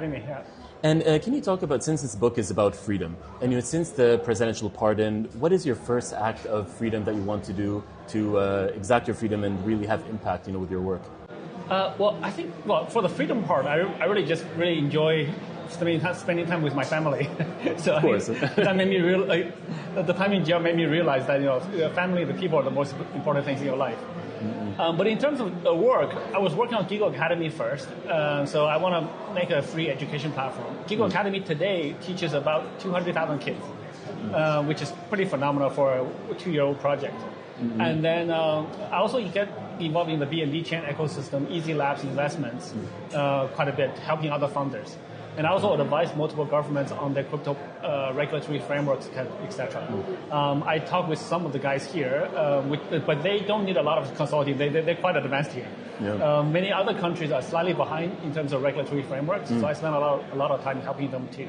Academy. Yeah. And can you talk about, since this book is about freedom, and since the presidential pardon, what is your first act of freedom that you want to do to exact your freedom and really have impact, with your work? Well, I think, for the freedom part, I really just really enjoy spending time with my family. So of course. That made me the time in jail made me realize that family, the people are the most important things in your life. Mm-hmm. But in terms of work, I was working on Giggle Academy first. So I want to make a free education platform. Giggle Academy today teaches about 200,000 kids, which is pretty phenomenal for a 2-year-old project. Mm-hmm. And then I also get involved in the B&B chain ecosystem, Easy Labs investments, quite a bit, helping other funders. And I also advise multiple governments on their crypto regulatory frameworks, etc. I talk with some of the guys here, but they don't need a lot of consulting. They're quite advanced here. Yeah. Many other countries are slightly behind in terms of regulatory frameworks, so I spend a lot of time helping them too.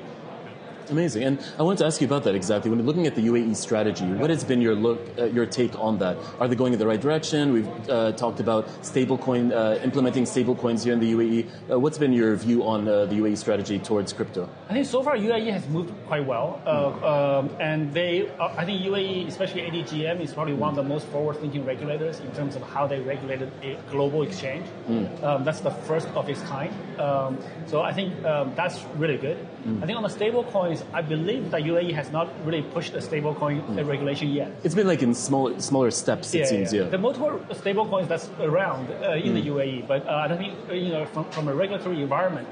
Amazing. And I wanted to ask you about that exactly. When you're looking at the UAE strategy, what has been your take on that? Are they going in the right direction? We've talked about implementing stablecoins here in the UAE. What's been your view on the UAE strategy towards crypto? I think so far UAE has moved quite well. And I think UAE, especially ADGM, is probably one of the most forward-thinking regulators in terms of how they regulated a global exchange. That's the first of its kind. So I think that's really good. I think on the stablecoins, I believe that UAE has not really pushed a stablecoin regulation yet. It's been like in smaller steps, it seems. Yeah. There are multiple stablecoins that's around in the UAE, but I don't think from a regulatory environment,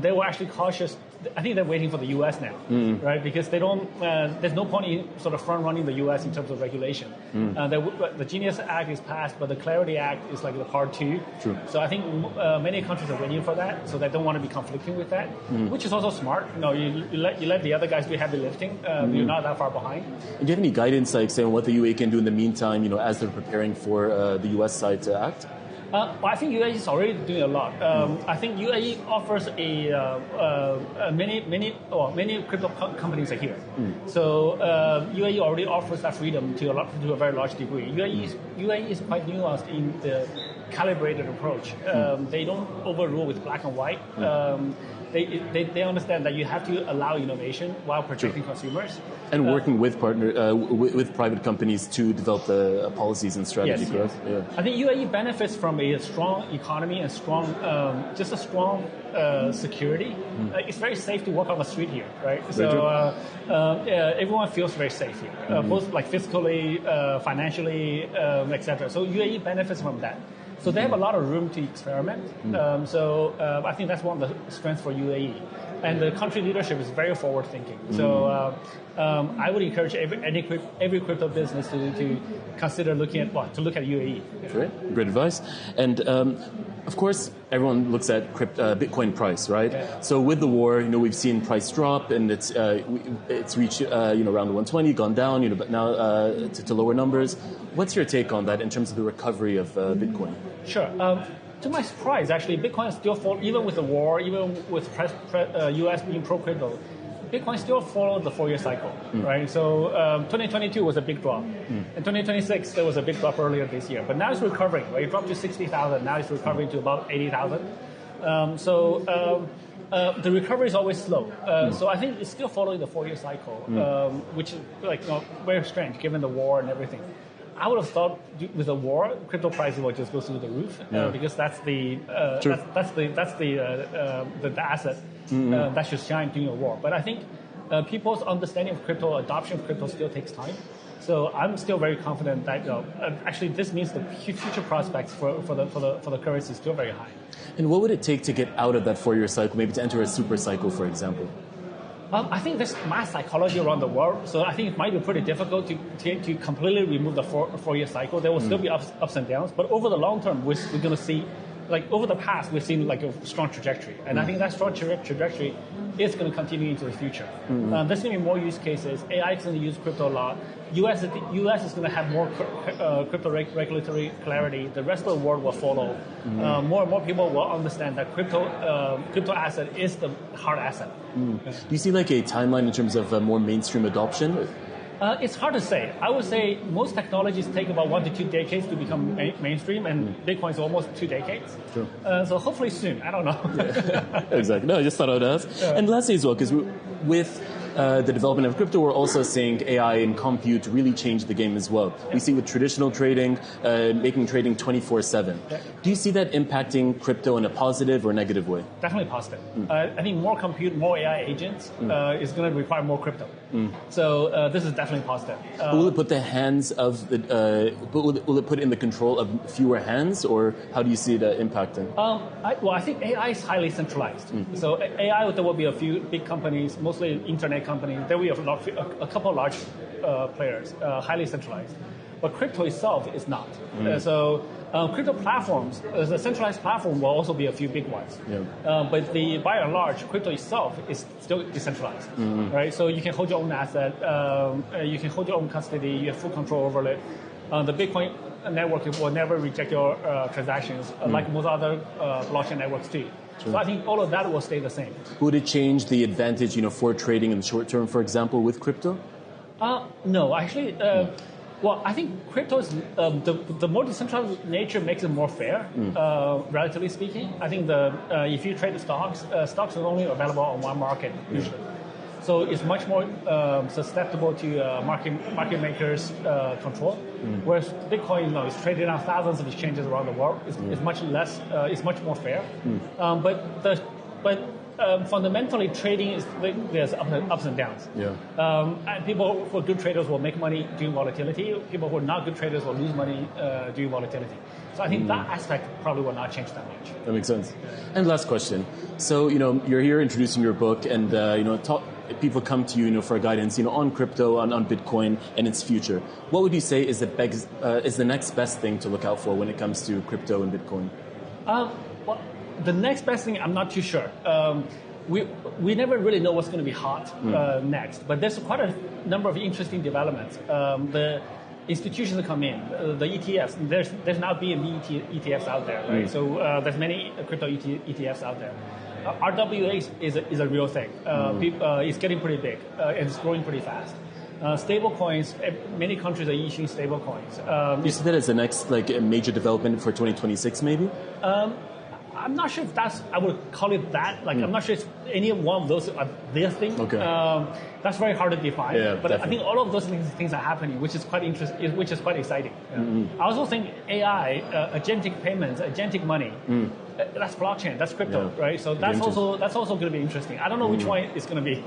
they were actually cautious. I think they're waiting for the U.S. now, right? Because they don't. There's no point in sort of front running the U.S. in terms of regulation. The Genius Act is passed, but the Clarity Act is like the part 2. True. So I think many countries are waiting for that, so they don't want to be conflicting with that, which is also smart. You let the other guys do heavy lifting. You're not that far behind. Do you have any guidance, like saying what the UAE can do in the meantime, as they're preparing for the U.S. side to act? Well, I think UAE is already doing a lot. I think UAE offers many crypto companies are here. So UAE already offers that freedom to a very large degree. UAE is quite nuanced in the calibrated approach. They don't overrule with black and white. They understand that you have to allow innovation while protecting consumers. And working with with private companies to develop the policies and strategy. Yes. Yeah. I think UAE benefits from a strong economy and strong security. It's very safe to walk on the street here, right? So everyone feels very safe here, both like fiscally, financially, etc. So UAE benefits from that. So they have a lot of room to experiment. So I think that's one of the strengths for UAE. And the country leadership is very forward-thinking. So I would encourage every crypto business to consider look at UAE. Great advice. And of course, everyone looks at Bitcoin price, right? Yeah. So with the war, we've seen price drop, and it's reached around 120, gone down, but now to lower numbers. What's your take on that in terms of the recovery of Bitcoin? Sure. To my surprise, actually, Bitcoin still fall, even with the war, even with U.S. being pro-crypto, Bitcoin still followed the 4-year cycle, right? So 2022 was a big drop. In 2026, there was a big drop earlier this year. But now it's recovering, right? It dropped to 60,000. Now it's recovering to about 80,000. The recovery is always slow. So I think it's still following the 4-year cycle, which is very strange given the war and everything. I would have thought with the war, crypto prices will just go through the roof because that's the asset that should shine during a war. But I think people's understanding of crypto, adoption of crypto, still takes time. So I'm still very confident that actually this means the future prospects for the currency is still very high. And what would it take to get out of that 4-year cycle, maybe to enter a super cycle, for example? I think there's mass psychology around the world, so I think it might be pretty difficult to completely remove the 4-year cycle. There will still be ups and downs, but over the long term, we're going to see, like over the past, we've seen like a strong trajectory, and I think that strong trajectory is going to continue into the future. There's going to be more use cases. AI is going to use crypto a lot. US is going to have more crypto regulatory clarity. The rest of the world will follow. More and more people will understand that crypto asset is the hard asset. Do you see like a timeline in terms of more mainstream adoption? It's hard to say. I would say most technologies take about 1 to 2 decades to become mainstream, and Bitcoin is almost 2 decades. True. So hopefully soon. I don't know. Exactly. No, I just thought I would ask. And lastly as well, because with the development of crypto, we're also seeing AI and compute really change the game as well. We see with traditional trading, making trading 24/7. Do you see that impacting crypto in a positive or negative way? Definitely positive. I think more compute, more AI agents is going to require more crypto. So this is definitely positive. Will it put the hands of the? Will it put in the control of fewer hands, or how do you see that impacting? I think AI is highly centralized. So AI, there will be a few big companies, mostly internet companies. There will be a couple of large players, highly centralized. But crypto itself is not. So crypto platforms, as a centralized platform, will also be a few big ones. But by and large, crypto itself is still decentralized, right? So you can hold your own asset, you can hold your own custody, you have full control over it. The Bitcoin network will never reject your transactions, like most other blockchain networks do. True. So I think all of that will stay the same. Would it change the advantage, for trading in the short term, for example, with crypto? No, actually. Well, I think crypto is the more decentralized nature makes it more fair, relatively speaking. I think if you trade stocks, stocks are only available on one market usually. So it's much more susceptible to market makers' control. Whereas Bitcoin, is traded on thousands of exchanges around the world. It's much less. It's much more fair. But fundamentally, trading there's ups and downs. And people who are good traders will make money during volatility. People who are not good traders will lose money during volatility. So I think that aspect probably will not change that much. That makes sense. And last question. So you're here introducing your book, and people come to you, for guidance, on crypto, on Bitcoin and its future. What would you say is the next best thing to look out for when it comes to crypto and Bitcoin? Well, the next best thing, I'm not too sure. We never really know what's going to be hot next, but there's quite a number of interesting developments. The institutions that come in, the ETFs. There's now B&B ETFs out there, right? So there's many crypto ETFs out there. RWA is a real thing. It's getting pretty big and it's growing pretty fast. Stable coins, many countries are issuing stable coins. You see that as the next major development for 2026, maybe? I'm not sure if I would call it that. I'm not sure if any one of those are their thing. Okay. That's very hard to define. Yeah, but definitely. I think all of those things are happening, which is quite interesting, which is quite exciting. I also think AI, agentic payments, agentic money, that's blockchain, that's crypto, right? So that's also going to be interesting. I don't know which one it's going to be.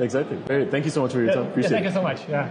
Exactly. Thank you so much for your time. Appreciate it. Thank you so much. Yeah.